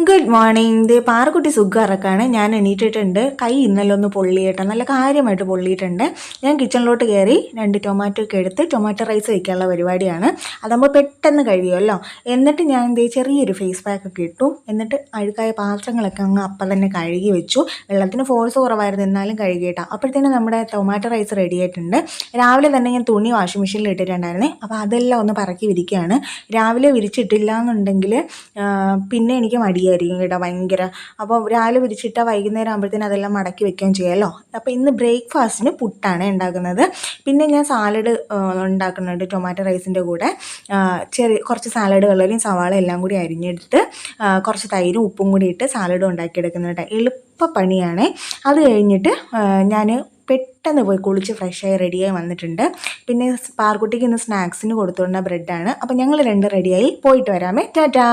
Good morning. ദേ പാറക്കുട്ടി സുഖറക്കാണ്. ഞാൻ എണീറ്റിട്ടുണ്ട്. കൈ ഇന്നലെ ഒന്ന് പൊള്ളിയിട്ട് നല്ല കാര്യമായിട്ട് പൊള്ളിയിട്ടുണ്ട്. ഞാൻ കിച്ചണിലോട്ട് കയറി 2 ടൊമാറ്റോ ഒക്കെ എടുത്ത് ടൊമാറ്റോ റൈസ് വയ്ക്കാനുള്ള പരിപാടിയാണ്. അതാകുമ്പോൾ പെട്ടെന്ന് കഴിയുമല്ലോ. എന്നിട്ട് ഞാൻ ദേ ചെറിയൊരു ഫേസ് പാക്കൊക്കെ ഇട്ടു. എന്നിട്ട് അഴുക്കായ പാത്രങ്ങളൊക്കെ അങ്ങ് അപ്പം തന്നെ കഴുകി വെച്ചു. വെള്ളത്തിന് ഫോഴ്സ് കുറവായിരുന്നു, എന്നാലും കഴുകിയിട്ടാ. അപ്പോഴത്തേനും നമ്മുടെ ടൊമാറ്റോ റൈസ് റെഡി ആയിട്ടുണ്ട്. രാവിലെ തന്നെ ഞാൻ തുണി വാഷിംഗ് മെഷീനിൽ ഇട്ടിട്ടുണ്ടായിരുന്നേ. അപ്പോൾ അതെല്ലാം ഒന്ന് പറക്കി വിരിക്കുകയാണ്. രാവിലെ വിരിച്ചിട്ടില്ല എന്നുണ്ടെങ്കിൽ പിന്നെ എനിക്ക് മടിയായിരിക്കും കേട്ടോ, ഭയങ്കര. അപ്പോൾ രാവിലെ വിരിച്ചിട്ടാൽ വൈകുന്നേരം ആകുമ്പോഴത്തേനും അതെല്ലാം മടക്കി വെക്കുകയും ചെയ്യാമല്ലോ. അപ്പോൾ ഇന്ന് ബ്രേക്ക്ഫാസ്റ്റിന് പുട്ടാണ് ഉണ്ടാക്കുന്നത്. പിന്നെ ഞാൻ സാലഡ് ഉണ്ടാക്കുന്നുണ്ട് ടൊമാറ്റോ റൈസിൻ്റെ കൂടെ. കുറച്ച് സാലഡ് കളറിയും സവാള എല്ലാം കൂടി അരിഞ്ഞെടുത്ത് കുറച്ച് തൈരും ഉപ്പും കൂടി ഇട്ട് സാലഡും ഉണ്ടാക്കിയെടുക്കുന്നുണ്ട്. എളുപ്പപ്പണിയാണ്. അത് കഴിഞ്ഞിട്ട് ഞാൻ പെട്ടെന്ന് പോയി കുളിച്ച് ഫ്രഷായി റെഡിയായി വന്നിട്ടുണ്ട്. പിന്നെ പാർക്കുട്ടിക്ക് ഇന്ന് സ്നാക്സിന് കൊടുത്തുകൊണ്ട ബ്രെഡാണ്. അപ്പോൾ ഞങ്ങൾ 2 റെഡിയായി പോയിട്ട് വരാമേ. ടാറ്റാ.